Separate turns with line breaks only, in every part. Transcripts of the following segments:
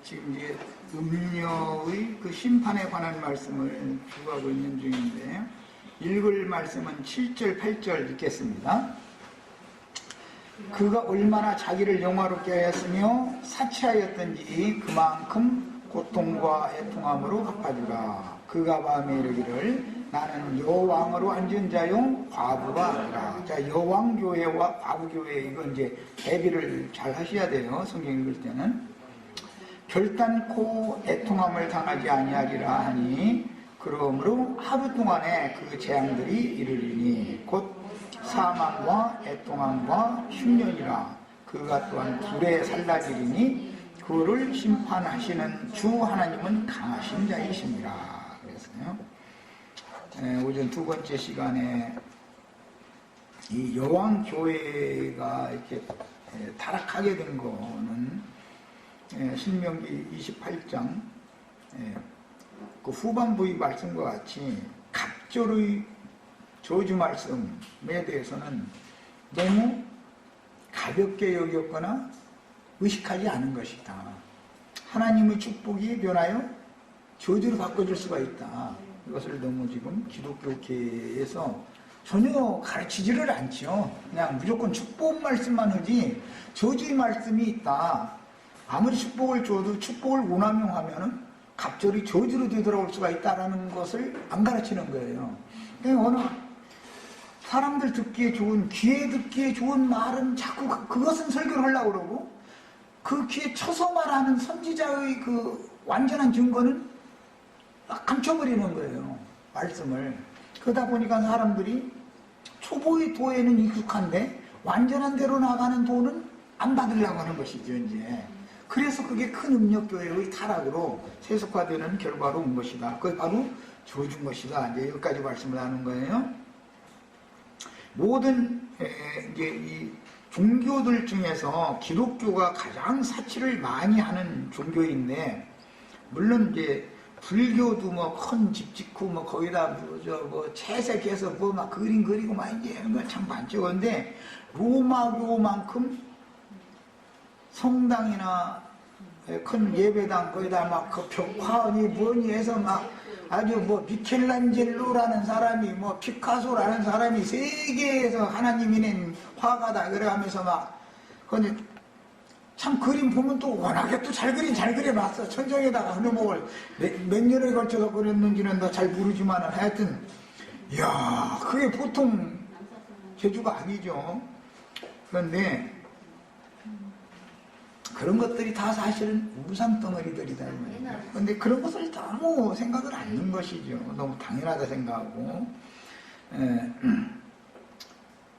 지금 이제 음녀의 그 심판에 관한 말씀을 주고하고 있는 중인데, 읽을 말씀은 7절, 8절 읽겠습니다. 그가 얼마나 자기를 영화롭게 하였으며 사치하였던지 그만큼 고통과 애통함으로 갚아주라. 그가 밤에 이르기를 나는 여왕으로 앉은 자요 과부가 아니라. 자, 여왕교회와 과부교회, 이건 이제 대비를 잘 하셔야 돼요. 성경 읽을 때는. 결단코 애통함을 당하지 아니하리라 하니 그러므로 하루 동안에 그 재앙들이 이르리니 곧 사망과 애통함과 흉년이라. 그가 또한 불에 살라지리니 그를 심판하시는 주 하나님은 강하신 자이십니다. 그랬어요. 오전 두 번째 시간에 이 여왕교회가 이렇게 타락하게 된 거는 신명기 28장 그 후반부의 말씀과 같이 갑절의 저주 말씀에 대해서는 너무 가볍게 여겼거나 의식하지 않은 것이다. 하나님의 축복이 변하여 저주로 바꿔줄 수가 있다. 이것을 너무 지금 기독교계에서 전혀 가르치지를 않죠. 그냥 무조건 축복 말씀만 하지 저주의 말씀이 있다. 아무리 축복을 줘도 축복을 원함용하면은 갑절이 저주로 되돌아올 수가 있다라는 것을 안 가르치는 거예요. 그러니까 어느 사람들 듣기에 좋은, 귀에 듣기에 좋은 말은 자꾸 그것은 설교를 하려고 그러고, 그 귀에 쳐서 말하는 선지자의 그 완전한 증거는 감춰버리는 거예요. 말씀을. 그러다 보니까 사람들이 초보의 도에는 익숙한데 완전한 대로 나가는 도는 안 받으려고 하는 것이죠, 이제. 그래서 그게 큰 음력교회의 타락으로 세속화되는 결과로 온 것이다. 그게 바로 저주인 것이다. 이제 여기까지 말씀을 하는 거예요. 모든 이제 이 종교들 중에서 기독교가 가장 사치를 많이 하는 종교인데, 물론 이제 불교도 뭐 큰 집 짓고 뭐 거기다 뭐 채색해서 뭐 막 그림 그리고 막 이제 이런 걸 참 많죠. 근데 로마교만큼 성당이나 큰 예배당 거기다 막 그 벽화니 뭐니 해서 막 아주 뭐 미켈란젤로라는 사람이 뭐 피카소라는 사람이 세계에서 하나님이 낸 화가다 그래 하면서 막 근데 참 그림 보면 또 워낙에 또 잘 그려놨어. 천정에다가 흐느목을 몇 년에 걸쳐서 그렸는지는 더 잘 모르지만 하여튼 이야 그게 보통 재주가 아니죠. 그런데 그런 것들이 다 사실은 우상덩어리들이다. 그런데 그런 것을 너무 생각을 안 하는 것이죠. 너무 당연하다 생각하고.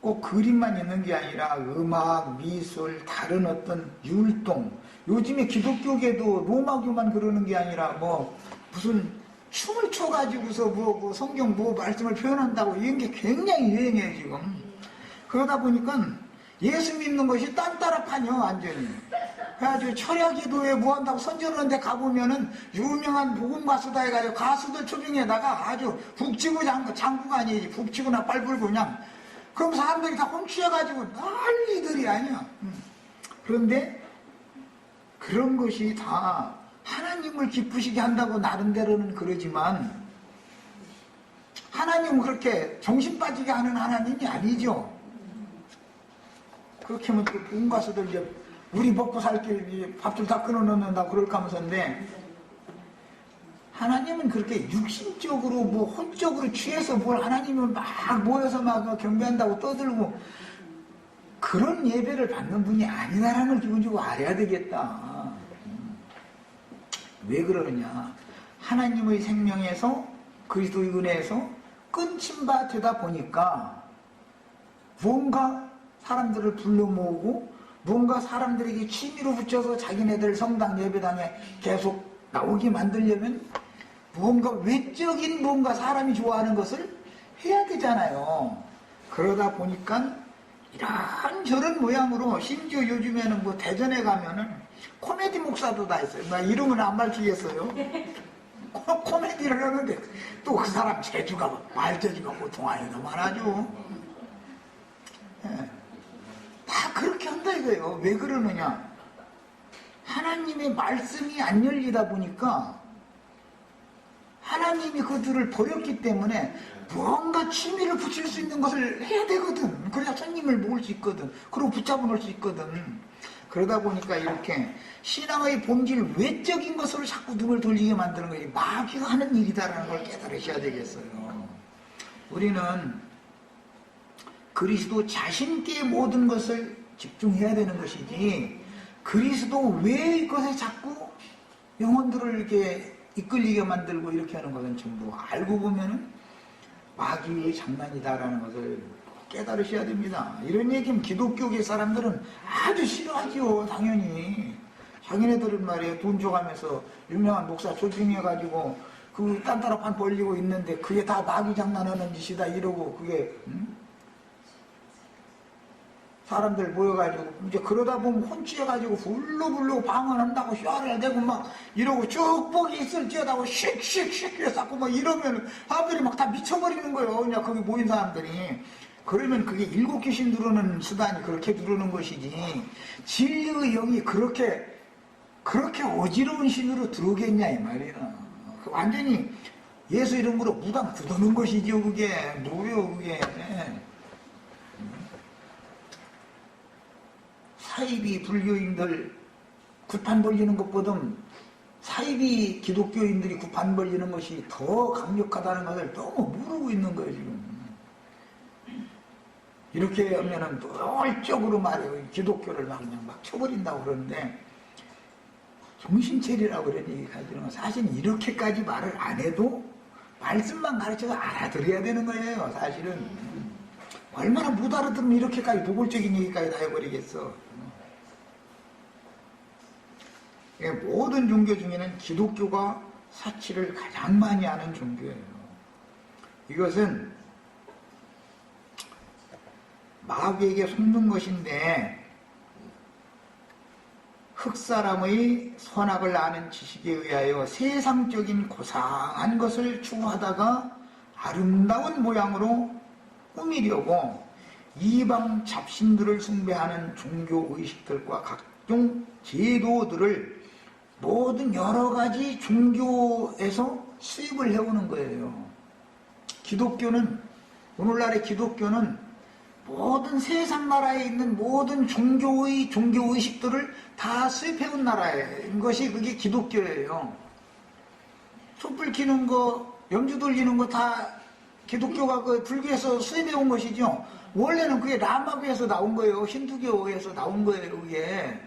꼭 그림만 있는 게 아니라 음악, 미술, 다른 어떤 율동. 요즘에 기독교계도 로마교만 그러는 게 아니라 뭐 무슨 춤을 춰가지고서 뭐 성경 뭐 말씀을 표현한다고 이런 게 굉장히 유행해 지금. 그러다 보니까 예수 믿는 것이 딴따라파뇨 완전히. 그래가지고 철야기도에 뭐 한다고 선전하는 데 가보면은 유명한 복음 가수다 해가지고 가수들 초빙에다가 아주 북치고 장구가 아니지 북치고나 빨불고 그냥 그럼 사람들이 다 홈취해가지고 난리들이 아니야. 그런데 그런 것이 다 하나님을 기쁘시게 한다고 나름대로는 그러지만 하나님은 그렇게 정신 빠지게 하는 하나님이 아니죠. 그렇게 하면 또 복음 가수들 이제 우리 먹고 살 길 밥줄 다 끊어놓는다고 그럴까 하면서인데 하나님은 그렇게 육신적으로 뭐 혼적으로 취해서 뭘 하나님은 막 모여서 막 경배한다고 떠들고 그런 예배를 받는 분이 아니다라는 걸 기본적으로 알아야 되겠다. 왜 그러느냐. 하나님의 생명에서 그리스도의 은혜에서 끊친 바 되다 보니까 뭔가 사람들을 불러 모으고 뭔가 사람들에게 취미로 붙여서 자기네들 성당 예배당에 계속 나오게 만들려면 뭔가 외적인 뭔가 사람이 좋아하는 것을 해야 되잖아요. 그러다 보니까 이런저런 모양으로 심지어 요즘에는 뭐 대전에 가면은 코미디 목사도 다 있어요. 나 이름은 안 밝히겠어요. 코미디를 하는데 또 그 사람 재주가 말재주가 보통 아니더만 아주. 다 그렇게 한다 이거예요. 왜 그러느냐. 하나님의 말씀이 안 열리다 보니까 하나님이 그들을 버렸기 때문에 무언가 취미를 붙일 수 있는 것을 해야 되거든. 그래야 손님을 모을 수 있거든. 그리고 붙잡아 놓을 수 있거든. 그러다 보니까 이렇게 신앙의 본질 외적인 것으로 자꾸 눈을 돌리게 만드는 것이 마귀가 하는 일이다라는 걸 깨달으셔야 되겠어요. 우리는 그리스도 자신께 모든 것을 집중해야 되는 것이지, 그리스도 외의 것에 자꾸 영혼들을 이렇게 이끌리게 만들고 이렇게 하는 것은 전부 알고 보면은 마귀의 장난이다라는 것을 깨달으셔야 됩니다. 이런 얘기면 기독교계 사람들은 아주 싫어하지요. 당연히 자기네들은 말이에요, 돈 줘가면서 유명한 목사 조중해가지고 그 딴따라판 벌리고 있는데 그게 다 마귀 장난하는 짓이다 이러고, 그게 사람들 모여가지고 이제 그러다 보면 혼취해가지고 불러불러 방언한다고 샤를 대고 막 이러고 축복이 있을지어다고 씩씩씩 해서 막 이러면 사람들이 막 다 미쳐버리는 거예요. 그냥 거기 모인 사람들이. 그러면 그게 일곱 귀신 들어오는 수단이 그렇게 들어오는 것이지, 진리의 영이 그렇게 어지러운 신으로 들어오겠냐 이 말이야. 완전히 예수 이름으로 무당 굳어놓은 것이죠. 그게 뭐예요 그게. 사이비 불교인들 구판 벌리는 것보다 사이비 기독교인들이 구판 벌리는 것이 더 강력하다는 것을 너무 모르고 있는 거예요 지금. 이렇게 하면은 노골적으로 말해요. 기독교를 그냥 막 쳐버린다고 그러는데, 정신 차리라고 그런 얘기가 들으면 사실 이렇게까지 말을 안 해도 말씀만 가르쳐서 알아들어야 되는 거예요. 사실은 얼마나 못 알아들으면 이렇게까지 노골적인 얘기까지 다 해버리겠어. 모든 종교 중에는 기독교가 사치를 가장 많이 하는 종교예요. 이것은 마귀에게 속는 것인데, 흑사람의 선악을 아는 지식에 의하여 세상적인 고상한 것을 추구하다가 아름다운 모양으로 꾸미려고 이방 잡신들을 숭배하는 종교의식들과 각종 제도들을 모든 여러 가지 종교에서 수입을 해오는 거예요. 기독교는, 오늘날의 기독교는 모든 세상 나라에 있는 모든 종교의식들을 다 수입해온 나라인 것이 그게 기독교예요. 촛불 켜는 거, 염주 돌리는 거 다 기독교가 그 불교에서 수입해온 것이죠. 원래는 그게 라마교에서 나온 거예요. 힌두교에서 나온 거예요. 그게.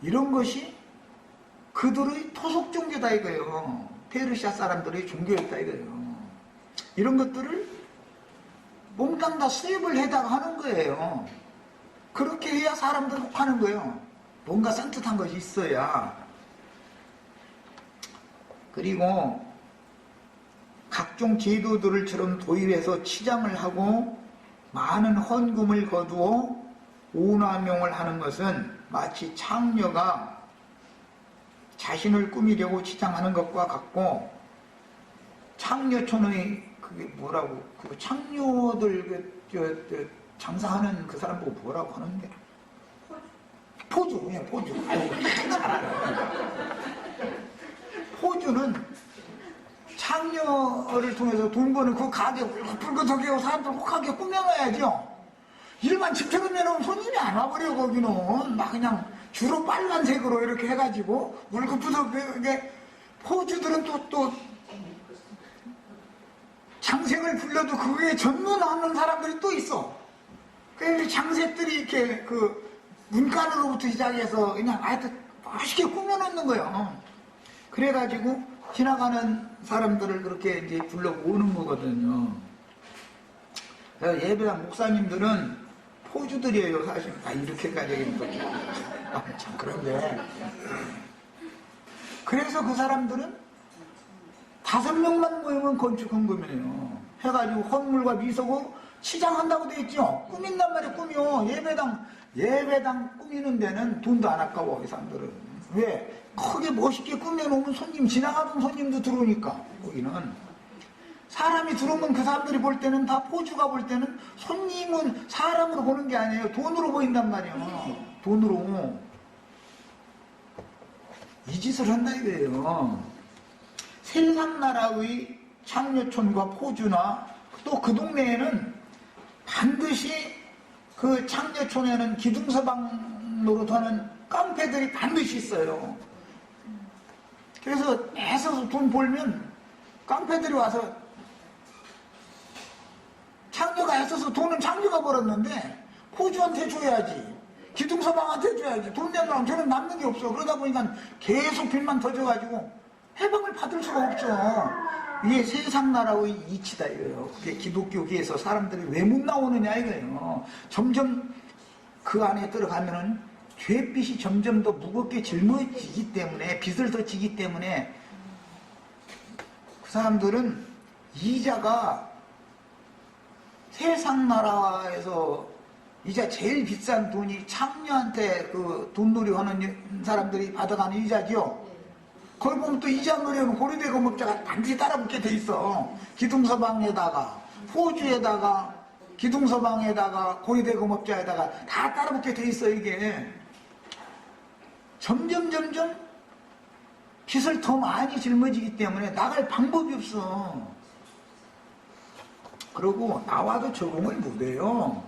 이런 것이 그들의 토속 종교다 이거예요. 페르시아 사람들의 종교였다 이거예요. 이런 것들을 몽땅 다 수입을 해다가 하는 거예요. 그렇게 해야 사람들 혹하는 거예요. 뭔가 산뜻한 것이 있어야. 그리고 각종 제도들을처럼 도입해서 치장을 하고 많은 헌금을 거두어 오남용을 하는 것은 마치 창녀가 자신을 꾸미려고 치장하는 것과 같고, 창녀촌의 그게 뭐라고, 그 창녀들 장사하는 그 사람 보고 뭐라고 하는데, 포주, 그냥 포주. 잘 알아요. 포주는 창녀를 통해서 돈 버는 그 가게 불긋불긋하게 하고 사람들 혹하게 꾸며놔야죠. 일반 집처럼 내놓으면 손님이 안 와버려. 거기는 막 그냥 주로 빨간색으로 이렇게 해가지고 물긋불긋하게. 포주들은 또 장색을 불러도 그게 전문하는 사람들이 또 있어. 그래서 장색들이 이렇게 그 문간으로부터 시작해서 그냥 하여튼 멋있게 꾸며놓는 거예요. 그래가지고 지나가는 사람들을 그렇게 이제 불러 모으는 거거든요. 그래서 예배당 목사님들은 포주들이에요. 사실 다 이렇게까지 얘기하면 참 그런데, 그래서 그 사람들은 5명만 모이면 건축헌금이에요. 해가지고 헌물과 미석으로 치장한다고 돼 있죠. 꾸민단 말이에요. 꾸며. 예배당 꾸미는 데는 돈도 안 아까워. 이 사람들은. 왜? 크게 멋있게 꾸며놓으면 지나가던 손님도 들어오니까. 거기는 사람이 들어오면 그 사람들이 볼 때는 다, 포주가 볼 때는 손님은 사람으로 보는 게 아니에요. 돈으로 보인단 말이에요. 돈으로 이 짓을 한다 이거예요. 세상 나라의 창녀촌과 포주나 또 그 동네에는 반드시 그 창녀촌에는 기둥서방 노릇하는 깡패들이 반드시 있어요. 그래서 애써서 돈 벌면 깡패들이 와서 창녀가 애써서 돈은 창녀가 벌었는데 포주한테 줘야지, 기둥서방한테 줘야지, 돈 내놓으면 저는 남는 게 없어. 그러다 보니까 계속 빚만 터져가지고 해방을 받을 수가 없죠. 이게 세상 나라의 이치다 이거예요. 그게 기독교계에서 사람들이 왜 못 나오느냐 이거예요. 점점 그 안에 들어가면은 죄빚이 점점 더 무겁게 짊어지기 때문에, 빚을 더 지기 때문에 그 사람들은 이자가 세상 나라에서 이자 제일 비싼 돈이 창녀한테 그 돈놀이 하는 사람들이 받아가는 이자지요. 거기 보면 또 이자 노래는 고려대 공업자가 반드시 따라붙게 돼 있어. 기둥서방에다가 포주에다가 기둥서방에다가 고려대 공업자에다가 다 따라붙게 돼 있어. 이게 점점 빚을 더 많이 짊어지기 때문에 나갈 방법이 없어. 그리고 나와도 적응을 못해요.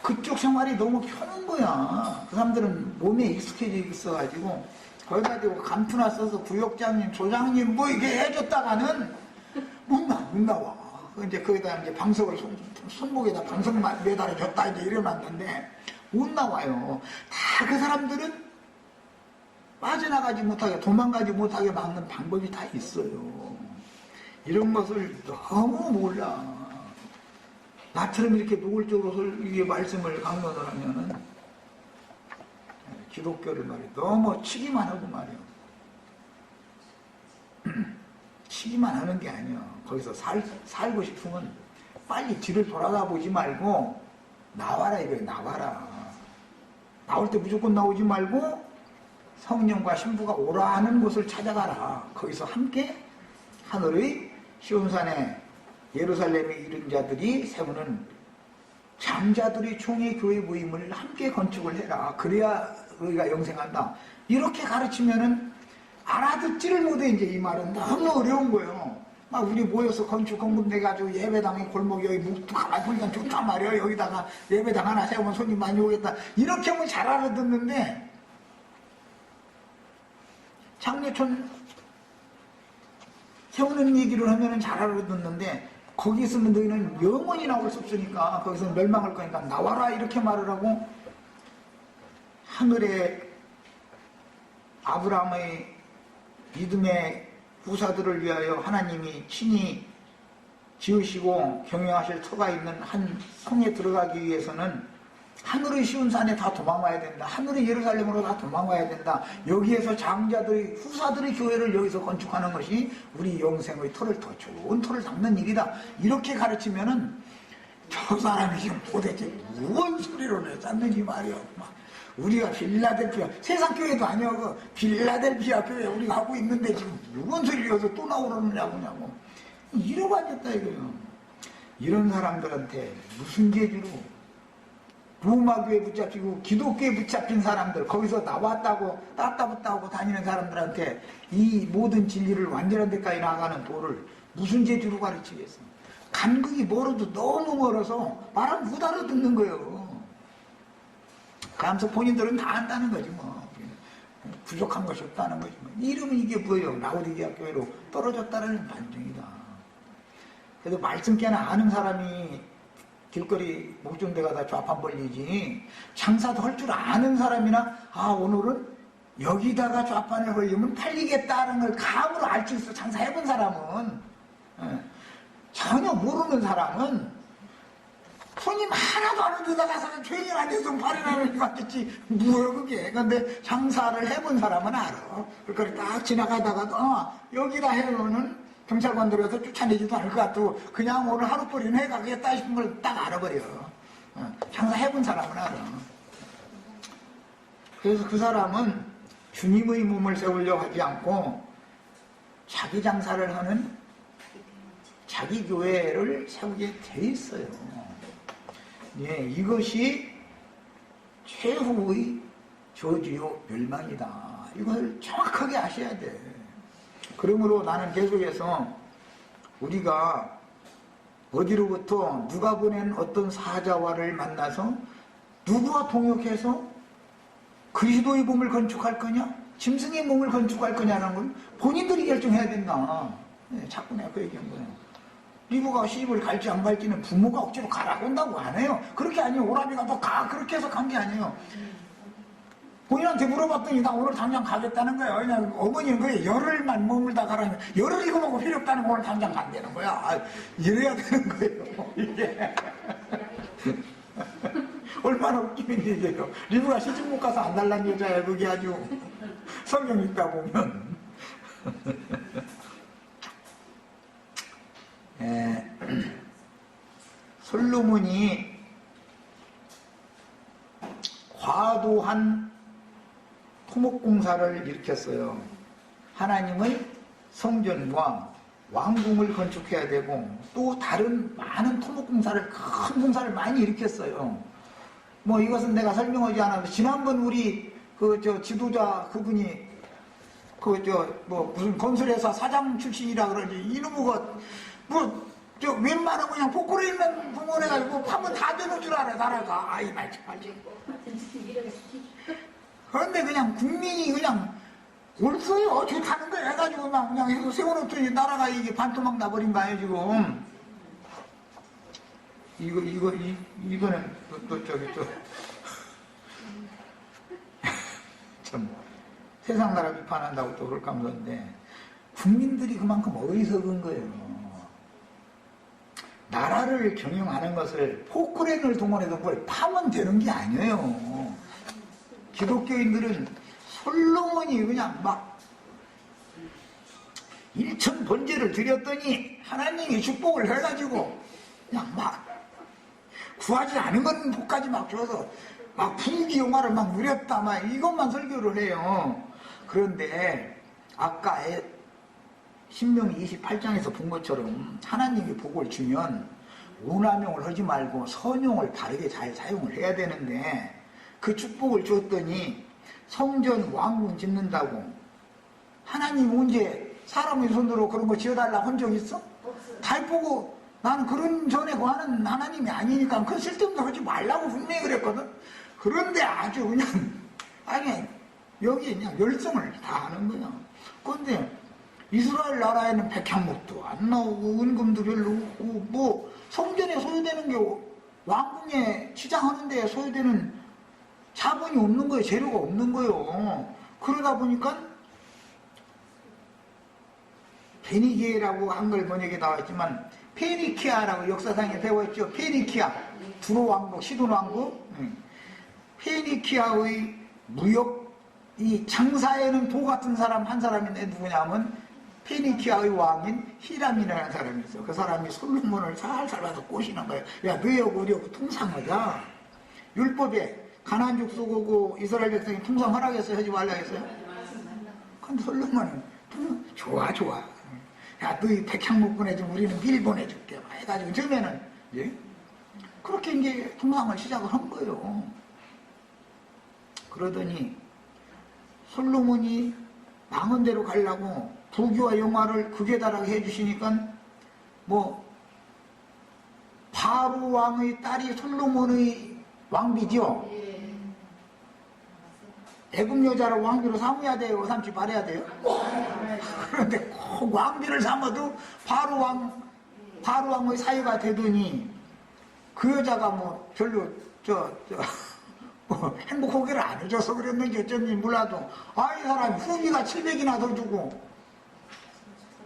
그쪽 생활이 너무 편한 거야. 그 사람들은 몸에 익숙해져 있어가지고 거기다 대고 감투나 써서 부역장님, 조장님 뭐 이게 해줬다가는 못 나와. 이제 거기다 이제 방석을 손목에다 방석 매달아줬다 이제 이래놨는데 못 나와요. 다 그 사람들은 빠져나가지 못하게, 도망가지 못하게 막는 방법이 다 있어요. 이런 것을 너무 몰라. 나처럼 이렇게 노골적으로 이게 말씀을 강론을 하면은 기독교를 말이야 너무 치기만 하고 말이야. 치기만 하는 게 아니야. 거기서 살고 싶으면 빨리 뒤를 돌아가 보지 말고 나와라 이거야. 나와라. 나올 때 무조건 나오지 말고 성령과 신부가 오라 하는 곳을 찾아가라. 거기서 함께 하늘의 시온산에 예루살렘에 이른 자들이 세우는 장자들의 총회 교회 모임을 함께 건축을 해라. 그래야 우리가 영생한다. 이렇게 가르치면은 알아듣지를 못해. 이제 이 말은 너무 어려운 거예요. 막 우리 모여서 건축 공부돼가지고 예배당에 골목 여기 묵도 가만히 보니까 좋단 말이에요. 여기다가 예배당 하나 세우면 손님 많이 오겠다. 이렇게 하면 잘 알아듣는데 창녀촌 세우는 얘기를 하면은 잘 알아듣는데 거기 있으면 너희는 영원히 나올 수 없으니까 거기서 멸망할 거니까 나와라 이렇게 말을 하고 하늘의 아브라함의 믿음의 후사들을 위하여 하나님이 친히 지으시고 경영하실 터가 있는 한 성에 들어가기 위해서는 하늘의 시온산에 다 도망와야 된다. 하늘의 예루살렘으로 다 도망와야 된다. 여기에서 장자들의 후사들의 교회를 여기서 건축하는 것이 우리 영생의 터를 더 좋은 터를 닦는 일이다. 이렇게 가르치면은 저 사람이 지금 도대체 무슨 소리로 내쌌는지 말이야. 막 우리가 빌라델피아 세상 교회도 아니야. 그 빌라델피아 교회 우리가 하고 있는데 지금 무슨 소리를 여기서 또 나오느냐고 이러고 앉았다 이거예요. 이런 사람들한테 무슨 계기로 로마교에 붙잡히고 기독교에 붙잡힌 사람들, 거기서 나왔다고 따따붙다고 다니는 사람들한테 이 모든 진리를 완전한 데까지 나가는 도를 무슨 재주로 가르치겠어. 간극이 멀어도 너무 멀어서 말을 못 알아듣는 거예요. 그러면서 본인들은 다 안다는 거지 뭐. 부족한 것이 없다는 거지 뭐. 이러면 이게 뭐예요? 라오디게아 교회로 떨어졌다는 반증이다. 그래도 말씀 깨나 아는 사람이 길거리 목전대 가다 좌판 벌리지 장사도 할 줄 아는 사람이나 오늘은 여기다가 좌판을 벌리면 팔리겠다는 걸 감으로 알 수 있어. 장사해본 사람은. 전혀 모르는 사람은 손님 하나도 안 오는 데다 가서는 죄인 안에서 발현하는 것 같겠지. 뭐야 그게. 근데 장사를 해본 사람은 알아. 그걸 딱 지나가다가도 여기다 해놓으면 경찰관 들어서 쫓아내지도 않을 것 같고 그냥 오늘 하루벌이는 해가겠다 싶은 걸 딱 알아버려. 장사해본 사람은 알아. 그래서 그 사람은 주님의 몸을 세우려고 하지 않고 자기 장사를 하는 자기 교회를 세우게 돼 있어요. 예, 이것이 최후의 저주요 멸망이다. 이걸 정확하게 아셔야 돼. 그러므로 나는 계속해서 우리가 어디로부터 누가 보낸 어떤 사자와를 만나서 누구와 동역해서 그리스도의 몸을 건축할 거냐? 짐승의 몸을 건축할 거냐라는 걸 본인들이 결정해야 된다. 네, 자꾸 내가 그 얘기한 거예요. 리브가 시집을 갈지 안 갈지는 부모가 억지로 가라고 한다고 안 해요. 그렇게 아니에요. 오라비가 너 가. 그렇게 해서 간 게 아니에요. 본인한테 물어봤더니 나 오늘 당장 가겠다는 거야. 그냥 어머니는 그래 열흘만 머물다 가라면 열흘 이거 먹고 필요 없다는 거 오늘 당장 간다는 거야. 아, 이래야 되는 거예요. 이게 얼마나 웃기는 얘기예요. 리브가 시집 못 가서 안 달란 여자야. 그게 아주 성경 읽다 보면 솔로몬이 과도한 토목공사를 일으켰어요. 하나님의 성전과 왕궁을 건축해야 되고 또 다른 많은 토목공사를 큰 공사를 많이 일으켰어요. 뭐 이것은 내가 설명하지 않아도 지난번 우리 지도자 그분이 무슨 건설회사 사장 출신이라 그러지 이놈의 웬만하면 그냥 포크레 있는 부모해가지고 파면 다 되는 줄 알아 나라가. 아이 말지. 그런데 그냥 국민이 그냥 옳어요. 좋다는 거 해가지고 막 그냥 해서 세워놓더니 나라가 이게 반토막 나버린 거예요 지금. 이거는 참 세상 나라 비판한다고 또 그럴까 하는데 국민들이 그만큼 어리석은 거예요. 나라를 경영하는 것을 포크레인을 동원해서 뭘 파면 되는 게 아니에요. 기독교인들은 솔로몬이 그냥 막 일천 번제를 드렸더니 하나님이 축복을 해가지고 그냥 막 구하지 않은 건 복까지 막 줘서 막 부귀영화를 막 누렸다 막 이것만 설교를 해요. 그런데 아까 신명기 28장에서 본 것처럼 하나님이 복을 주면 오남용을 하지 말고 선용을 바르게 잘 사용을 해야 되는데 그 축복을 줬더니 성전 왕궁 짓는다고 하나님 언제 사람의 손으로 그런 거 지어달라고 한 적 있어? 달 보고 나는 그런 전에 구하는 하나님이 아니니까 그 쓸데없는 거 하지 말라고 분명히 그랬거든. 그런데 아주 그냥 여기 그냥 열성을 다 하는 거야. 그런데 이스라엘 나라에는 백향목도 안 나오고 은금도 별로 없고 뭐 성전에 소요되는 게 왕궁에 치장하는 데 소요되는 자본이 없는 거예요. 재료가 없는 거예요. 그러다 보니까 베니게라고 한글 번역에 나와있지만 페니키아라고 역사상에 배워있죠. 페니키아 두로 왕국, 시돈 왕국. 페니키아의 무역 이 장사에는 도 같은 사람 한 사람인데 누구냐면 페니키아의 왕인 히람이라는 사람이 있어. 그 사람이 솔로몬을 살살 봐서 꼬시는 거예요. 야, 너희하고 우리하고 통상하자. 율법에 가나안족 쏘고 이스라엘 백성이 통상 허락했어요? 하지 말라 했어요? 근데 솔로몬은 좋아. 야, 너희 백향목 보내주면 우리는 밀 보내줄게. 해가지고 처음에는 그렇게 이제 통상을 시작을 한 거예요. 그러더니 솔로몬이 망한 대로 가려고 부귀와 영화를 극에 달하게 해주시니까 뭐 바로 왕의 딸이 솔로몬의 왕비죠. 애굽 여자를 왕비로 삼아야 돼요? 삼지 말아야 돼요? 그런데 꼭 왕비를 삼아도 바로 왕의 사유가 되더니 그 여자가 뭐 별로 뭐 행복하기를 안 해줘서 그랬는지 어쩐지 몰라도 이 사람이 후비가 700이나 더 주고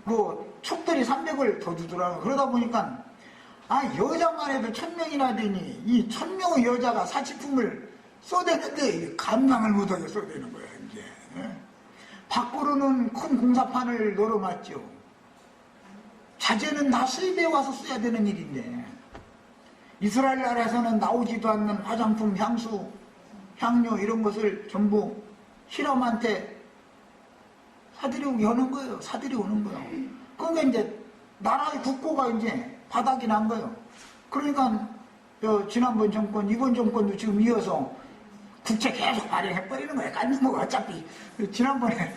뭐 촉들이 300을 더 주더라고요. 그러다 보니까 여자만 해도 1000명이나 되니 이 1000명의 여자가 사치품을 쏘대는데 감당을 못하게 쏘대는 거야 이제. 밖으로는 큰 공사판을 널어놨죠. 자재는 다 수입해 와서 써야 되는 일인데 이스라엘 나라에서는 나오지도 않는 화장품, 향수, 향료 이런 것을 전부 히람한테 사들여오게 하는 거예요. 사들여오는 거예요. 그러니까 이제 나라의 국고가 이제 바닥이 난 거예요. 그러니까 지난번 정권, 이번 정권도 지금 이어서 국채 계속 발행해버리는 거야. 깐지 뭐 어차피 지난번에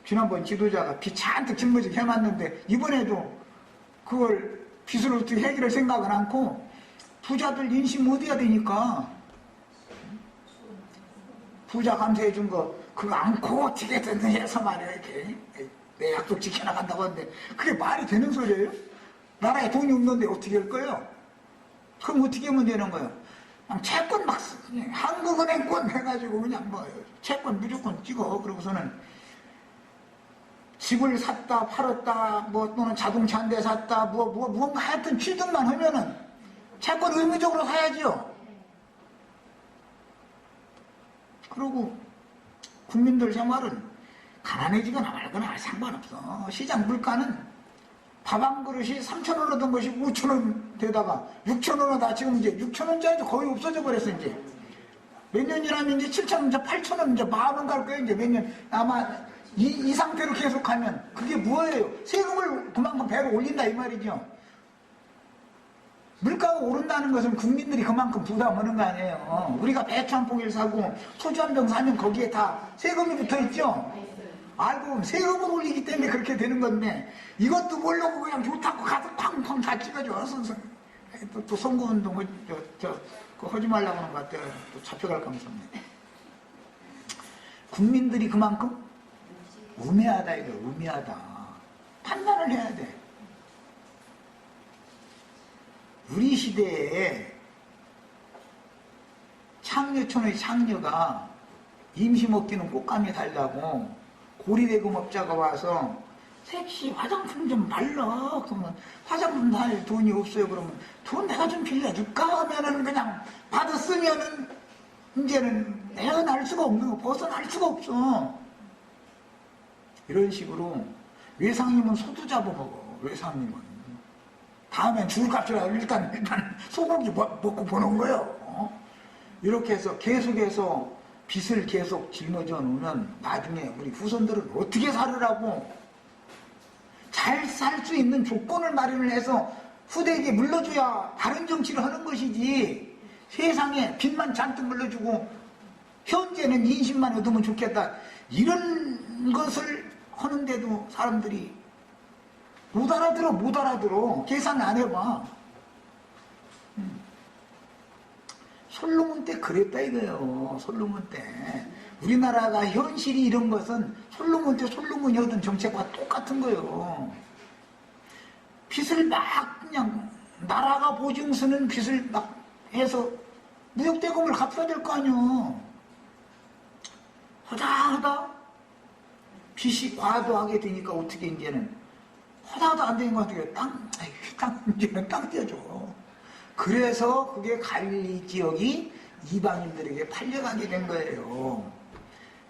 지난번 지도자가 빚 잔뜩 짊어지게 해놨는데 이번에도 그걸 빚을 어떻게 해결할 생각은 않고 부자들 인심 얻어야 되니까 부자 감세해 준 거 그거 안고 어떻게든 해서 말이야. 이렇게 내 약속 지켜나간다고 하는데 그게 말이 되는 소리예요? 나라에 돈이 없는데 어떻게 할 거예요? 그럼 어떻게 하면 되는 거예요? 그냥 채권 막 한국은행권 해가지고 그냥 뭐 채권 무조건 찍어. 그러고서는 집을 샀다 팔았다 뭐 또는 자동차 한 대 샀다 무언가 하여튼 취득만 하면은 채권 의무적으로 사야지요. 그리고 국민들 생활은 가난해지거나 말거나 상관없어. 시장 물가는 밥 한 그릇이 3,000원 하던 것이 5,000원 되다가 6,000원 하다 지금 이제 6,000원짜리도 거의 없어져 버렸어. 이제 몇 년 지나면 이제 7,000원, 이제 8,000원, 이제 10,000원 갈 거예요. 이제 몇 년 아마 이 상태로 계속하면 그게 뭐예요? 세금을 그만큼 배로 올린다 이 말이죠. 물가가 오른다는 것은 국민들이 그만큼 부담하는 거 아니에요. 우리가 배추 한 포기를 사고 소주 한 병 사면 거기에 다 세금이 붙어 있죠. 알고 보면 세금을 올리기 때문에 그렇게 되는 건데 이것도 모르고 그냥 좋다고 가서 쾅쾅 다 찍어줘. 또 선거운동 그거 하지 말라고 하는 것 같아요. 또 잡혀갈까 무섭네. 국민들이 그만큼 우매하다 이거. 우매하다. 판단을 해야 돼. 우리 시대에 창녀촌의 창녀가 임시 먹기는 꽃감이 달라고 고리대금업자가 와서 섹시 화장품 좀 발라. 그러면 화장품 살 돈이 없어요. 그러면 돈 내가 좀 빌려줄까 하면은 그냥 받았으면은 이제는 헤어날 수가 없는 거, 벗어날 수가 없어. 이런 식으로 외상님은 소도 잡아먹어. 외상님은 다음엔 죽을 값이라도 일단 소고기 먹고 보는 거예요. 이렇게 해서 계속해서 빚을 계속 짊어져 놓으면 나중에 우리 후손들은 어떻게 살으라고 잘 살 수 있는 조건을 마련을 해서 후대에게 물려줘야 바른 정치를 하는 것이지. 세상에 빚만 잔뜩 물려주고 현재는 인심만 얻으면 좋겠다 이런 것을 하는데도 사람들이 못 알아들어. 계산 안 해봐. 솔로몬 때 그랬다 이거예요. 솔로몬 때. 우리나라가 현실이 이런 것은 솔로몬 때 솔로몬이 하던 정책과 똑같은 거예요. 빚을 막 그냥 나라가 보증 서는 빚을 막 해서 무역대금을 갚아야 될 거 아니요. 하다 빚이 과도하게 되니까 어떻게 이제는 하다도 안 되는 것 같아요. 이제는 땅 떼어줘. 그래서 그게 갈릴리 지역이 이방인들에게 팔려가게 된 거예요.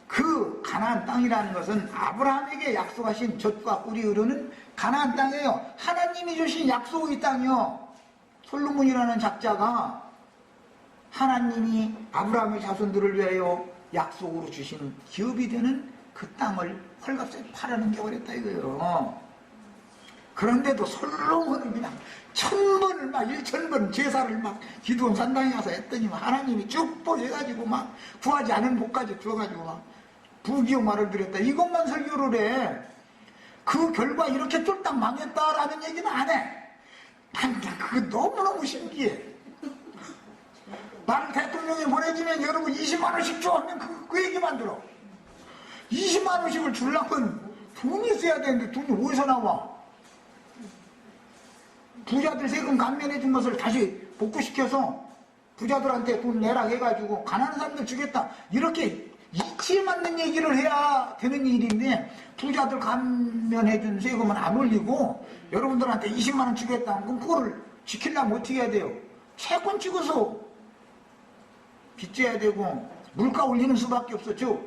그 가나안 땅이라는 것은 아브라함에게 약속하신 젖과 꿀이 흐르는 가나안 땅이에요. 하나님이 주신 약속의 땅이요. 솔로몬이라는 작자가 하나님이 아브라함의 자손들을 위하여 약속으로 주신 기업이 되는 그 땅을 헐값에 팔아는 게 어렵다 이거예요. 그런데도 솔로몬은 그냥 1000번을 막 1000번 제사를 막 기도원 산당에 가서 했더니 하나님이 축복해가지고 막 구하지 않은 복까지 주어가지고 막 부귀영화를 드렸다. 이것만 설교를 해. 그 결과 이렇게 쫄딱 망했다라는 얘기는 안 해. 난 그거 너무너무 신기해. 나를 대통령에 보내주면 여러분 20만 원씩 줘 하면 그 얘기만 들어. 20만 원씩을 주려면 돈이 있어야 되는데 돈이 어디서 나와? 부자들 세금 감면해 준 것을 다시 복구시켜서 부자들한테 돈 내라 해가지고 가난한 사람들 주겠다. 이렇게 이치에 맞는 얘기를 해야 되는 일인데 부자들 감면해 준 세금은 안 올리고 여러분들한테 20만 원 주겠다. 그럼 그거를 지키려면 어떻게 해야 돼요? 채권 찍어서 빚져야 되고 물가 올리는 수밖에 없었죠.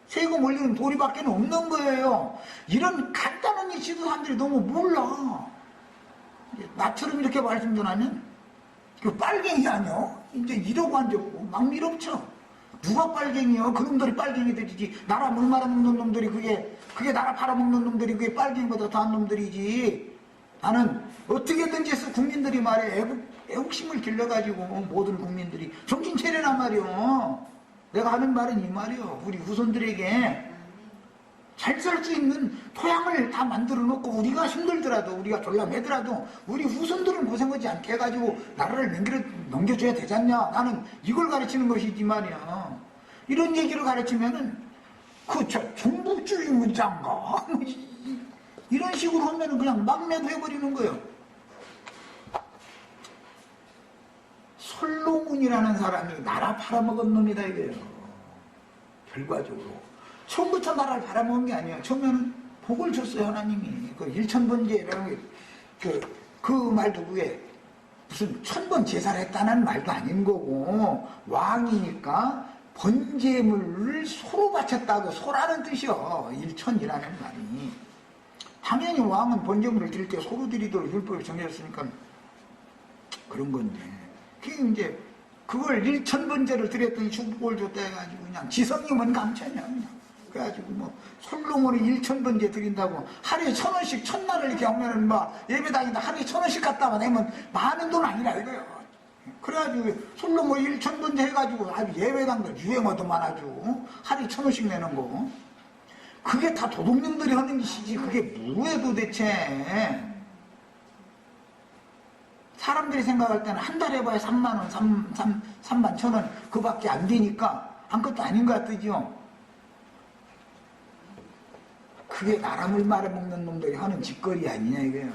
세금 올리는 도리밖에 없는 거예요. 이런 간단한 이치도 사람들이 너무 몰라. 나처럼 이렇게 말씀드리면 그 빨갱이 아니요? 이제 이러고 앉았고 막 밀어붙여. 누가 빨갱이요? 그놈들이 빨갱이들이지. 나라 물 말아먹는 놈들이 그게 나라 팔아먹는 놈들이 그게 빨갱이보다 더한 놈들이지. 나는 어떻게든지 해서 국민들이 말해 애국심을 길러가지고 모든 국민들이 정신 차리란 말이요. 내가 하는 말은 이 말이요. 우리 후손들에게 잘 살 수 있는 토양을 다 만들어 놓고 우리가 힘들더라도 우리가 졸라매더라도 우리 후손들은 고생하지 않게 해가지고 나라를 넘겨줘야 되지 않냐. 나는 이걸 가르치는 것이지 말이야. 이런 얘기를 가르치면은 종북주의 문자인가 이런 식으로 하면은 그냥 막내도 해버리는 거예요. 솔로몬이라는 사람이 나라 팔아먹은 놈이다 이거예요. 결과적으로 처음부터 나라를 팔아먹은 게 아니에요. 처음에는 복을 줬어요. 하나님이 그 일천번제라는 그 말도 그게 무슨 천번 제사를 했다는 말도 아닌 거고, 왕이니까 번제물을 소로 바쳤다고, 소라는 뜻이요. 일천이라는 말이. 당연히 왕은 번제물을 드릴 때 소로 드리도록 율법을 정해졌으니까 그런 건데, 그게 이제 그걸 일천번제를 드렸더니 축복을 줬다 해가지고 그냥 지성이면 감천이야 그냥. 그래가지고 뭐 솔로몬이 1000번제 드린다고 하루에 1000원씩 첫날을 이렇게 하면은 막 예배당에다 하루에 1000원씩 갖다가 내면 많은 돈 아니라 이거요. 그래가지고 솔로몬이 1000번제 해가지고 아주 예배당들 유행어도만 아주 하루에 1000원씩 내는 거. 그게 다 도둑놈들이 하는 짓이지 그게 뭐예요 도대체. 사람들이 생각할 때는 한 달에 봐야 3만원, 3만 1,000원 그밖에 안 되니까 아무것도 아닌 것 같으죠. 그게 나라물 말아먹는 놈들이 하는 짓거리 아니냐 이거예요.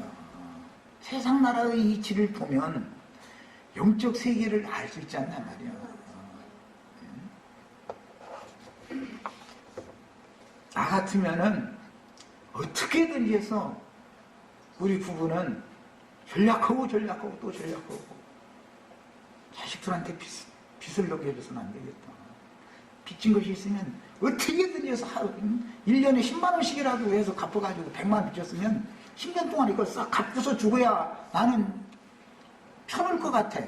세상 나라의 이치를 보면 영적 세계를 알 수 있지 않나 말이야. 나 같으면은 어떻게든지 해서 우리 부부는 전략하고 또 전략하고 자식들한테 빚을 넘겨줘서는 안 되겠다. 빚진 것이 있으면 어떻게든지 해서 1년에 10만 원씩이라도 해서 갚아가지고 100만 원 빚졌으면 10년 동안 이걸 싹 갚고서 죽어야 나는 편할 것 같아.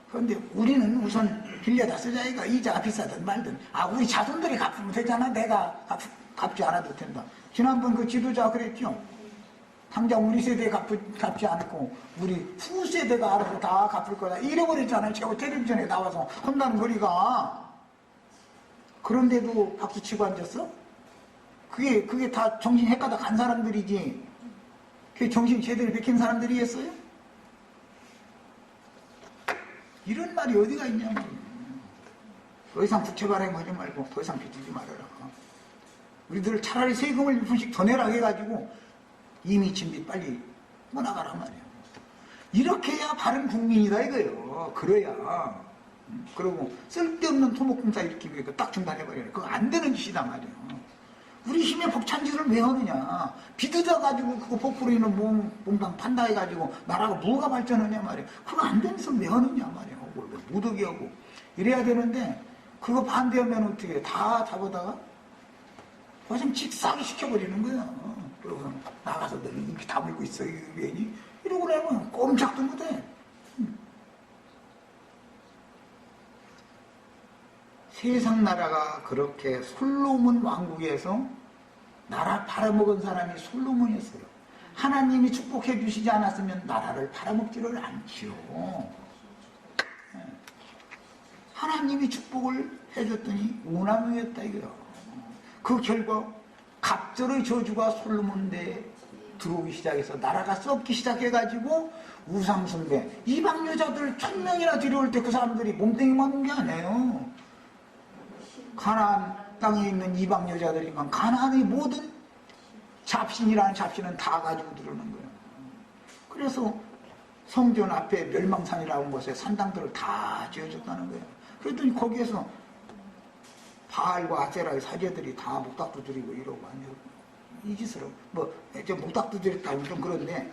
그런데 우리는 우선 빌려다 쓰자 이거. 이자가 비싸든 말든 우리 자손들이 갚으면 되잖아. 내가 갚지 않아도 된다. 지난번 그 지도자가 그랬죠. 당장 우리 세대에 갚지 않고 우리 후 세대가 알아서 다 갚을 거다 이래버렸잖아요. 제가 텔레비전에 나와서 혼나는 거리가. 그런데도 박수치고 앉았어? 그게 다 정신 헷가다 간 사람들이지. 그게 정신 제대로 베낀 사람들이 했어요? 이런 말이 어디가 있냐고. 더 이상 부채 발행하지 말고 더 이상 빚지지 말아라. 우리들 차라리 세금을 1%씩 더 내라 해가지고 이미 진빚 빨리 떠나가란 말이야. 이렇게 해야 바른 국민이다 이거예요. 그래야. 그리고 쓸데없는 토목공사 일으키기 위해 딱 중단해버려요. 그거 안 되는 짓이단 말이에요. 우리 힘에 벅찬 짓을 왜 하느냐. 빚어져가지고 그거 복부로는 몽당 판다 해가지고 나라가 뭐가 발전하냐 말이에요. 그거 안 되는 짓을 왜 하느냐 말이에요. 무더기 하고 이래야 되는데 그거 반대하면 어떻게 해. 다 잡아다가 그냥 직사하게 시켜버리는 거야. 그러고 나가서 너는 이렇게 다물고 있어 괜히 이러고 나면 꼼짝도 못해. 세상 나라가 그렇게 솔로몬 왕국에서 나라 팔아먹은 사람이 솔로몬이었어요. 하나님이 축복해 주시지 않았으면 나라를 팔아먹지를 않지요. 하나님이 축복을 해줬더니 우남이었다 이거요. 그 결과 갑절의 저주가 솔로몬대에 들어오기 시작해서 나라가 썩기 시작해가지고 우상숭배 이방 여자들 1000명이나 들여올 때 그 사람들이 몸뚱이만 온 게 아니에요. 가나안 땅에 있는 이방 여자들이니까 가나안의 모든 잡신이라는 잡신은 다 가지고 들어오는 거예요. 그래서 성전 앞에 멸망산이라는 곳에 산당들을 다 지어줬다는 거예요. 그랬더니 거기에서 바알과 아세라의 사제들이 다 목닥도 드리고 이러고 아니요. 이 짓을 이제 목닥도 드렸다고 좀 그런데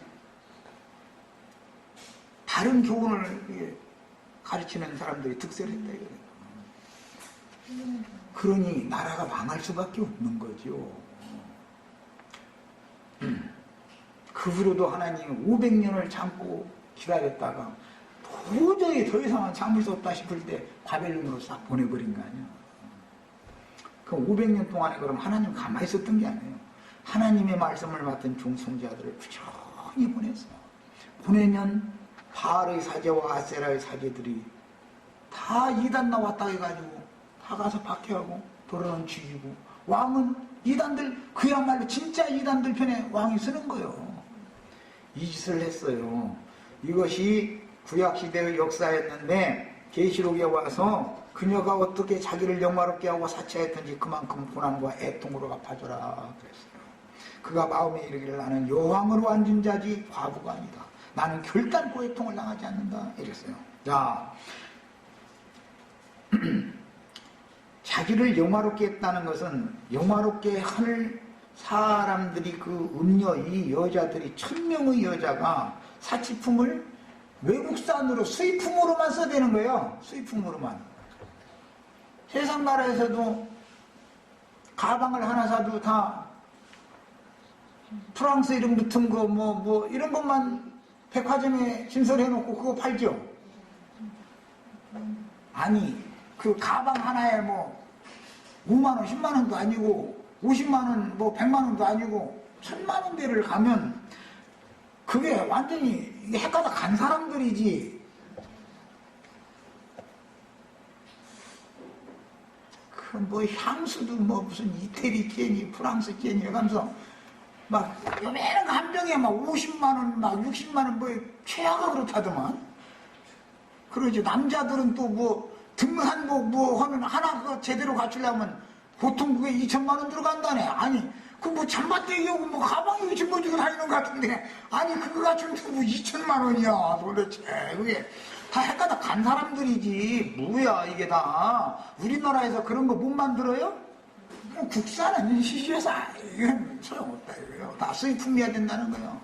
다른 교훈을 가르치는 사람들이 득세를 했다 이거예요. 그러니 나라가 망할 수밖에 없는 거죠. 그 후로도 하나님은 500년을 참고 기다렸다가 도저히 더 이상은 참을 수 없다 싶을 때 바벨론으로 싹 보내버린 거 아니야. 그 500년 동안에 그럼 하나님 가만히 있었던 게 아니에요. 하나님의 말씀을 맡은 종성자들을 많이 보냈어. 보내면 바알의 사제와 아세라의 사제들이 다 이단 나왔다 해가지고 다 가서 박해하고 도로는 죽이고, 왕은 이단들, 그야말로 진짜 이단들 편에 왕이 쓰는 거예요. 이 짓을 했어요. 이것이 구약시대의 역사였는데 계시록에 와서 그녀가 어떻게 자기를 영화롭게 하고 사치하였던지 그만큼 고난과 애통으로 갚아줘라 그랬어요. 그가 마음에 이르기를 나는 여왕으로 앉은 자지 과부가 아니다. 나는 결단코 애통을 당하지 않는다 이랬어요. 자, 자기를 영화롭게 했다는 것은 영화롭게 할 사람들이 그 음녀, 이 여자들이 1000명의 여자가 사치품을 외국산으로 수입품으로만 써대는 거예요. 수입품으로만. 세상 나라에서도 가방을 하나 사도 다 프랑스 이름 붙은 거 뭐 이런 것만 백화점에 진설해놓고 그거 팔죠. 아니 그 가방 하나에 뭐 5만원 10만원도 아니고 50만원 뭐 100만원도 아니고 1000만원대를 가면 그게 완전히 헷가다 간 사람들이지. 그 뭐 향수도 뭐 무슨 이태리 jen이 프랑스 jen이 하면서 막 요매는 거 한 병에 막 50만원 막 60만원 뭐 최하가 그렇다더만. 그러지. 남자들은 또 뭐 등한복 뭐 하면 하나 그 제대로 갖추려면 보통 그게 2천만원 들어간다네. 아니 그 뭐 잠바떼기하고 뭐 가방이 짊어지고 다니는 것 같은데, 아니 그거 갖추면 뭐 2천만원이야 도대체. 그게 다 헷가다 간 사람들이지. 뭐야 이게 다. 우리나라에서 그런 거 못 만들어요? 국산은 시주에서 이건 소용없다 이거요. 다 수입품이어야 된다는 거예요.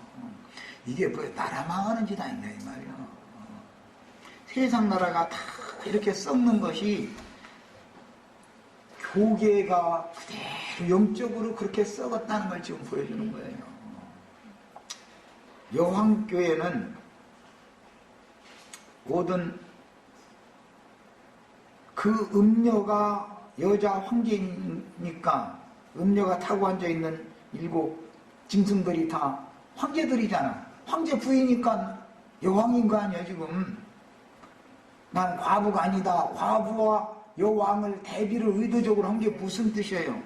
이게 뭐 나라 망하는 짓 아닌가 이 말이야. 세상 나라가 다 이렇게 썩는 것이 교계가 그대로 영적으로 그렇게 썩었다는 걸 지금 보여주는 거예요. 여왕교회는 모든 그 음녀가 여자 황제니까 음녀가 타고 앉아있는 7 짐승들이 다 황제들이잖아. 황제 부이니까 여왕인 거 아니야 지금. 난 과부가 아니다. 과부와 여왕을 대비를 의도적으로 한 게 무슨 뜻이에요?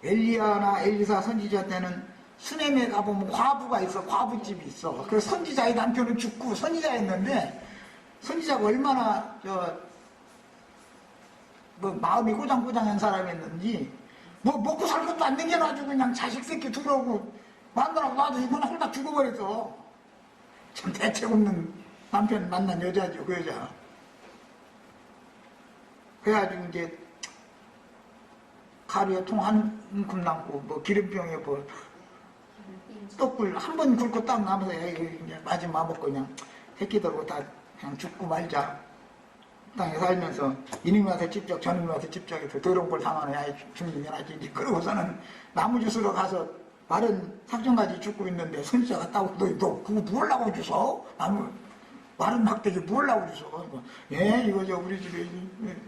엘리야나 엘리사 선지자 때는 수넴에 가보면 과부가 있어. 과부집이 있어. 그래서 선지자의 남편은 죽고 선지자였는데, 선지자가 얼마나 뭐 마음이 꼬장꼬장한 사람이었는지 뭐 먹고 살 것도 안 되게놔주고 그냥 자식 새끼 두려고 만나라고 놔도 이번에 홀딱 죽어버렸어. 참 대책 없는 남편 만난 여자죠 그 여자. 그래가지고 이제 가루에 통 한 움큼 남고 뭐 기름병에 뭐 떡불 한 번 굵고 딱 남아서 이제 마지막 먹고 그냥 새끼들고 다 그냥 죽고 말자. 땅에 살면서 이놈한테 집적 저놈한테 집적해서 더러운 걸 당하네. 아이 죽는 게 낫지. 이제 그러고서는 나무 주스러 가서 마른 상정가지 죽고 있는데 선지자가 따고 너 그거 무엇라고 주소? 나무 마른 막대기 무엇라고 주소? 예 이거 저 우리 집에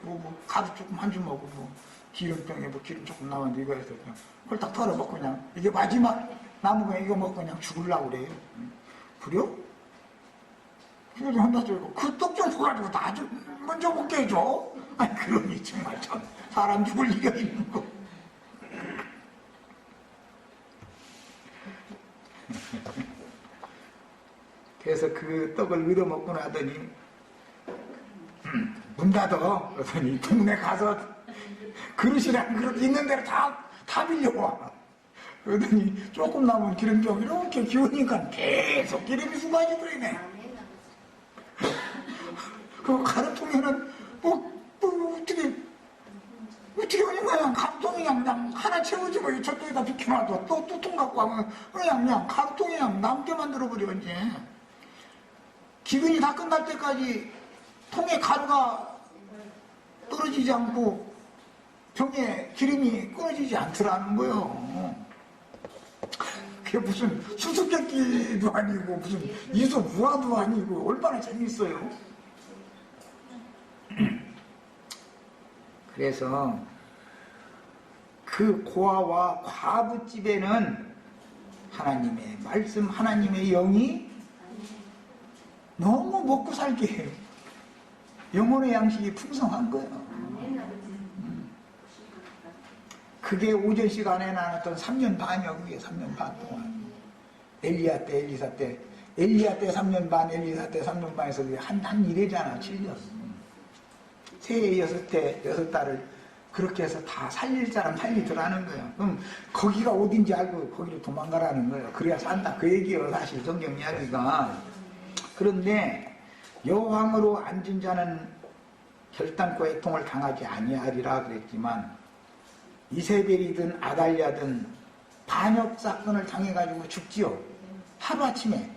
뭐 가루 조금 한 줌 먹고 뭐 기름병에 뭐 기름 조금 남았는데 이거 해서 그냥 홀딱 털어 먹고 그냥 이게 마지막 남은 거 이거 먹고 그냥 죽으려고 그래요. 그래요? 그거 좀 한다 소리고 그 떡 좀 줘가지고 나 좀 먼저 먹게 해줘. 아니 그러니 정말 참 사람 죽을 리가 있는 거. 그래서 그 떡을 얻어먹고 나더니 문 닫아. 그러더니 동네 가서 그릇이랑 그릇 있는 대로 다 빌려와. 그러더니 조금 남은 기름병 이렇게 기우니까 계속 기름이 수많이 들어있네. 그 가루통에는 어떻게 하는 거야. 가루통이 그냥 하나 채워주고 저쪽에다 비켜놔도 또 통 갖고 가면 그냥 가루통이 그냥 남게 만들어버려. 이제 기근이 다 끝날 때까지 통에 가루가 떨어지지 않고 병에 기름이 끊어지지 않더라는 거예요. 그게 무슨 수수께끼도 아니고 무슨 이소무화도 아니고 얼마나 재밌어요. 그래서 그 고아와 과부집에는 하나님의 말씀, 하나님의 영이 너무 먹고 살게 해요. 영혼의 양식이 풍성한 거예요. 그게 오전 시간에 나눴던 3년 반이요. 그게 3년 반 동안. 엘리야 때, 엘리사 때. 엘리야 때 3년 반, 엘리사 때 3년 반에서 한 일이잖아. 7년. 새해 6달을 그렇게 해서 다 살릴 사람 살리더라는 거예요. 그럼 거기가 어딘지 알고 거기로 도망가라는 거예요. 그래야 산다. 그 얘기예요. 사실 성경 이야기가. 그런데 여왕으로 앉은 자는 결단코 애통을 당하지 아니하리라 그랬지만 이세벨이든 아달랴든 반역 사건을 당해가지고 죽지요. 하루아침에.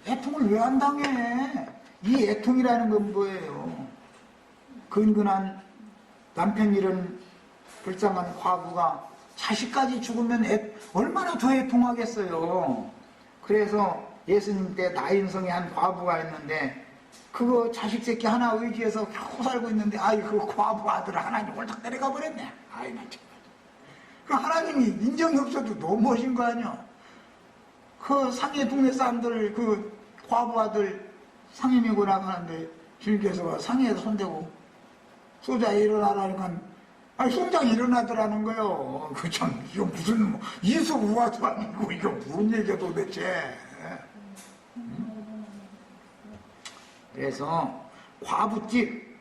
애통을 왜 안 당해? 이 애통이라는 건 뭐예요? 근근한 남편 잃은 불쌍한 과부가 자식까지 죽으면 얼마나 더 애통하겠어요. 그래서 예수님 때 나인성의 한 과부가 있는데 그거 자식 새끼 하나 의지해서 겨우 살고 있는데 아이 그 과부 아들 하나님 홀딱 데려가 버렸네. 아이 나 정말. 그 하나님이 인정이 없어도 너무 멋진 거 아니야. 그 상해 동네 사람들 그 과부 아들 상임이고 나가는데 길게서 상해에서 손대고 소자 일어나라니까 아니 손자가 일어나더라는 거요. 그 참 이거 무슨 뭐 이수우화도 아니고 이거 무슨 얘기야 도대체. 그래서 과부집,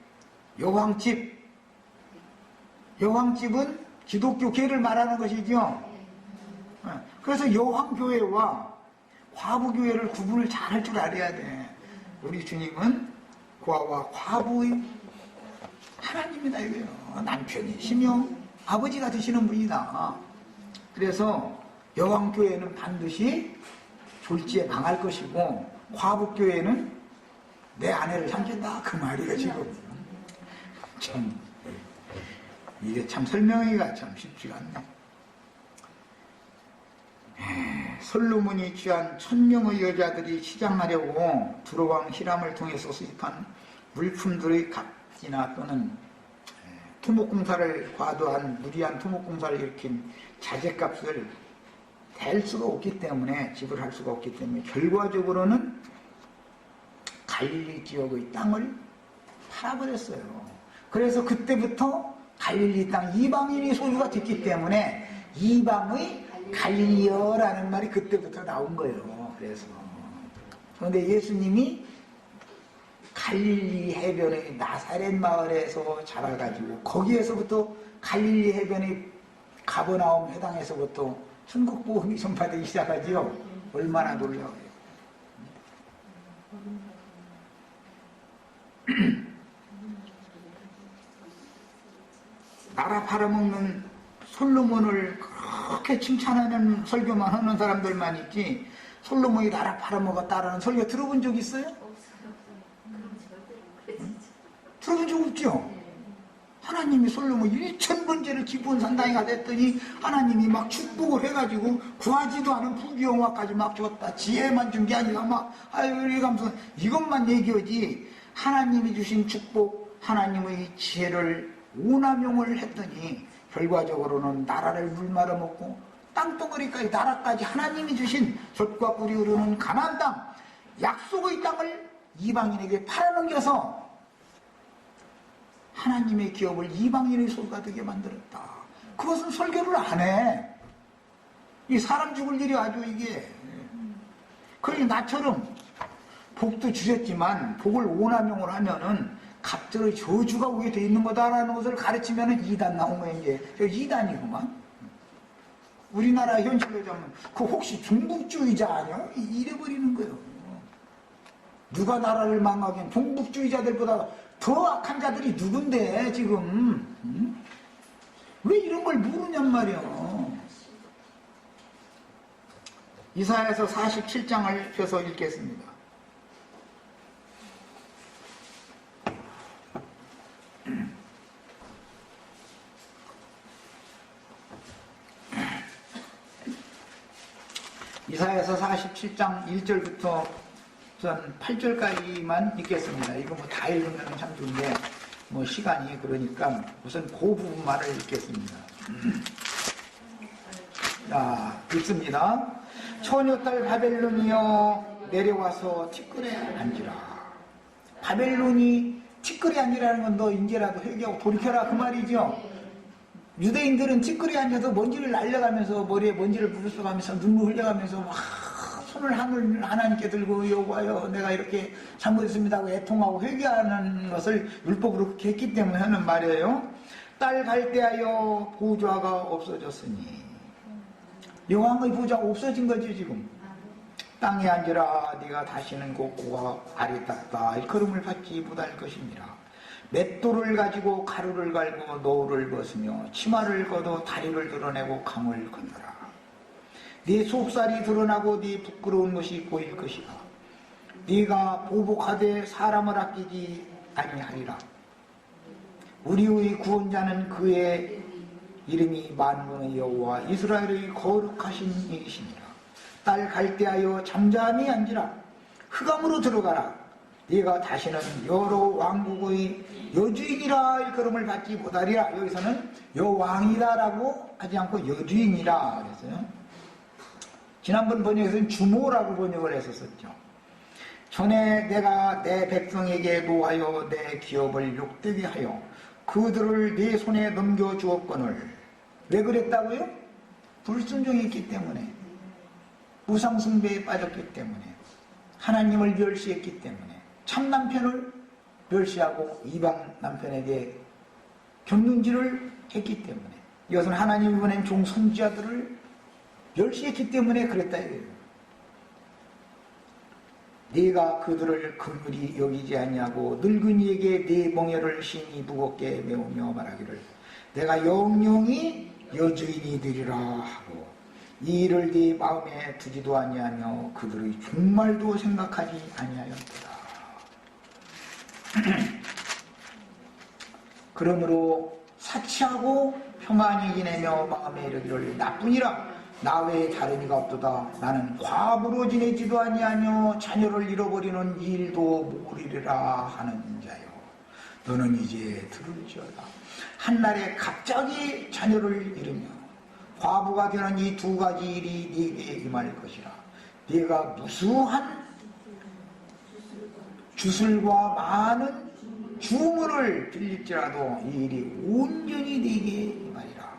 여왕집은 기독교 교회를 말하는 것이죠. 그래서 여왕교회와 과부교회를 구분을 잘 할 줄 알아야 돼. 우리 주님은 고아와 과부의 하나님이다 이거예요. 남편이시며 아버지가 되시는 분이다. 그래서 여왕교회는 반드시 졸지에 망할 것이고 과부교회는 내 아내를 삼킨다 그 말이에요. 지금 참 이게 참 설명하기가 참 쉽지가 않네. 솔로몬이 취한 1000명의 여자들이 시장하려고 두로왕 히람을 통해서 수입한 물품들의 값이나 또는 토목공사를 과도한 무리한 토목공사를 일으킨 자재값을 댈 수가 없기 때문에 지불할 수가 없기 때문에 결과적으로는 갈릴리 지역의 땅을 팔아버렸어요. 그래서 그때부터 갈릴리 땅 이방인이 소유가 됐기 때문에 이방의 갈릴리어라는 말이 그때부터 나온 거예요. 그래서 그런데 예수님이 갈릴리 해변의 나사렛 마을에서 자라가지고 거기에서부터 갈릴리 해변의 가버나움 회당에서부터 천국 복음이 전파되기 시작하지요. 얼마나 놀라워요. 나라 팔아먹는 솔로몬을 그렇게 칭찬하는 설교만 하는 사람들만 있지 솔로몬이 나라 팔아먹었다라는 설교 들어본 적 있어요? 들어본 적 없죠? 하나님이 솔로몬 1000번째를 기쁜 산당이가 됐더니 하나님이 막 축복을 해가지고 구하지도 않은 부귀영화까지 막 줬다. 지혜만 준 게 아니라 막 아유 이러면서 이것만 얘기하지 하나님이 주신 축복 하나님의 지혜를 오남용을 했더니 결과적으로는 나라를 물말아 먹고 땅덩어리까지 나라까지 하나님이 주신 젖과 꿀이 흐르는 가나안 땅 약속의 땅을 이방인에게 팔아넘겨서 하나님의 기업을 이방인의 소유가 되게 만들었다. 그것은 설교를 안 해. 이 사람 죽을 일이 아주 이게. 그러니 나처럼 복도 주셨지만 복을 오남용을 하면은 갑절의 저주가 오게 돼 있는 거다라는 것을 가르치면은 이단 나온 거예요. 이제 저 이단이구만. 우리나라 현실로 자면 그 혹시 종북주의자 아니야? 이래버리는 거예요. 누가 나라를 망하긴 종북주의자들보다 더 악한 자들이 누군데 지금 왜 이런 걸 모르냔 말이야. 이사야서 47장을 펴서 읽겠습니다. 이사야서 47장 1절부터 전 8절까지만 읽겠습니다. 이거 뭐 다 읽으면 참 좋은데 뭐 시간이 그러니까 우선 그 부분만을 읽겠습니다. 읽습니다. 처녀딸 바벨론이여 내려와서 티끌에 앉으라. 바벨론이 티끌에 앉으라는 건 너 이제라도 회개하고 돌이켜라 그 말이죠. 유대인들은 티끌에 앉아서 먼지를 날려가면서 머리에 먼지를 부르쳐가면서 눈물 흘려가면서 막 손을 하나님께 들고 여호와여 내가 이렇게 잘못했습니다 하고 애통하고 회개하는 것을 율법으로 그렇게 했기 때문에 하는 말이에요. 딸 갈대하여 보좌가 없어졌으니 여호와의 보좌가 없어진 거지 지금. 땅에 앉으라 네가 다시는 곡고가 발이 닦다 일컬음을 받지 못할 것이니라. 맷돌을 가지고 가루를 갈고 노를 벗으며 치마를 걷어 다리를 드러내고 강을 건너라. 네 속살이 드러나고 네 부끄러운 것이 보일 것이라. 네가 보복하되 사람을 아끼지 아니하리라. 우리의 구원자는 그의 이름이 만군의 여호와 이스라엘의 거룩하신 이시니라. 딸 갈대하여 잠잠히 앉으라. 흑암으로 들어가라. 네가 다시는 여러 왕국의 여주인이라 일컬음을 받지 못하리라. 여기서는 여왕이다라고 하지 않고 여주인이라 그랬어요. 지난번 번역에서는 주모라고 번역을 했었죠. 전에 내가 내 백성에게 노하여 내 기업을 욕되게 하여 그들을 네 손에 넘겨주었거늘. 왜 그랬다고요? 불순종했기 때문에, 우상숭배에 빠졌기 때문에, 하나님을 멸시했기 때문에, 참 남편을 멸시하고 이방 남편에게 곁눈질을 했기 때문에, 이것은 하나님이 보낸 종 선지자들을 멸시했기 때문에 그랬다 이거예요. 네가 그들을 긍휼히 여기지 아니하고 늙은이에게 네 멍에를 심히 무겁게 메우며 말하기를 내가 영영이 여주인이 되리라 하고 이 일을 네 마음에 두지도 아니하며 그들의 종말도 생각하지 아니하였도다. 그러므로 사치하고 평안히 지내며 마음에 이르기를 나뿐이라 나 외에 다른 이가 없도다. 나는 과부로 지내지도 아니하며 자녀를 잃어버리는 일도 모르리라 하는 자요. 너는 이제 들을지어다. 한날에 갑자기 자녀를 잃으며 과부가 되는 이 두 가지 일이 네게 임할 것이라. 네가 무수한 주술과 많은 주문을 빌릴지라도 이 일이 온전히 네게 임하리라.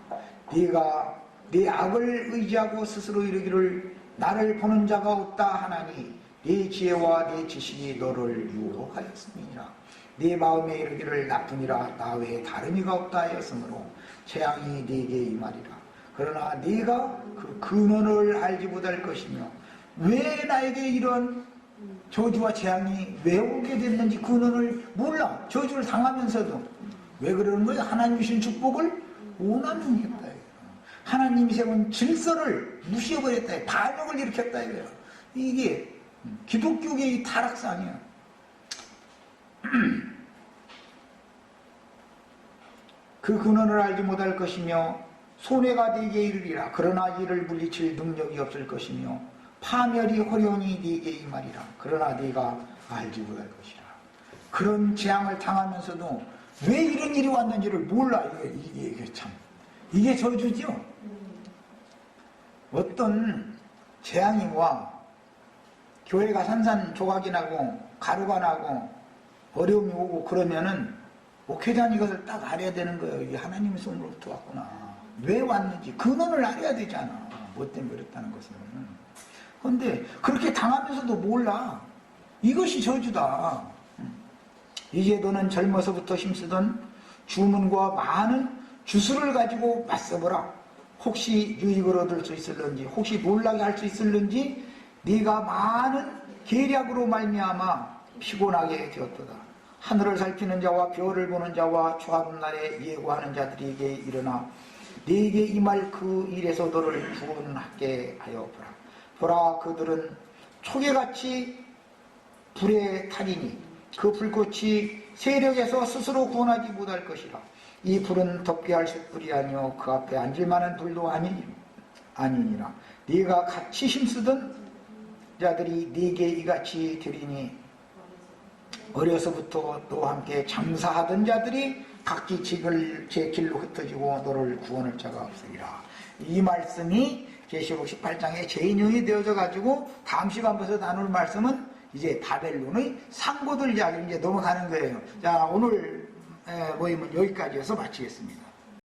네가 네 악을 의지하고 스스로 이르기를 나를 보는 자가 없다 하나니 네 지혜와 네 지식이 너를 유혹하였음이니라. 네 마음에 이르기를 나뿐이라 나 외에 다른 이가 없다 하였으므로 재앙이 네게 임하리라. 그러나 네가 그 근원을 알지 못할 것이며 왜 나에게 이런 저주와 재앙이 왜 오게 됐는지 근원을 몰라. 저주를 당하면서도 왜 그러는 거예요? 하나님 주신 축복을 오남용했다. 하나님이 세운 질서를 무시해버렸다. 반역을 일으켰다 이거예요. 이게 기독교계의 타락상이에요. 그 근원을 알지 못할 것이며 손해가 네게 이르리라. 그러나 이를 물리칠 능력이 없을 것이며 파멸이 호련히 네게 임하리라. 그러나 네가 알지 못할 것이라. 그런 재앙을 당하면서도 왜 이런 일이 왔는지를 몰라. 이게 참 이게 저주죠. 어떤 재앙이 와 교회가 산산조각이 나고 가루가 나고 어려움이 오고 그러면은 목회자는 이것을 딱 알아야 되는 거예요. 이게 하나님의 손으로부터 왔구나. 왜 왔는지 근원을 알아야 되잖아. 뭐 때문에 그랬다는 것은. 그런데 그렇게 당하면서도 몰라. 이것이 저주다. 이제 너는 젊어서부터 힘쓰던 주문과 많은 주술을 가지고 맞서보라. 혹시 유익을 얻을 수 있을런지, 혹시 놀라게 할 수 있을런지 네가 많은 계략으로 말미암아 피곤하게 되었도다. 하늘을 살피는 자와 별을 보는 자와 주하는 날에 예고하는 자들에게 일어나 네게 임할 그 일에서 너를 구원하게 하여 보라. 보라, 그들은 초계같이 불에 타리니 그 불꽃이 세력에서 스스로 구원하지 못할 것이라. 이 불은 덮게 할 숯불이 아니요 그 앞에 앉을 만한 불도 아니니라. 네가 같이 힘쓰던 자들이 네게 이같이 되리니 어려서부터 너와 함께 장사하던 자들이 각기 제 길로 흩어지고 너를 구원할 자가 없으리라. 이 말씀이 계시록 18장의 재인형이 되어져 가지고 다음 시간부터 나눌 말씀은 이제 바벨론의 상고들 이야기를 이제 넘어가는 거예요. 자, 오늘 모임은 여기까지여서 마치겠습니다.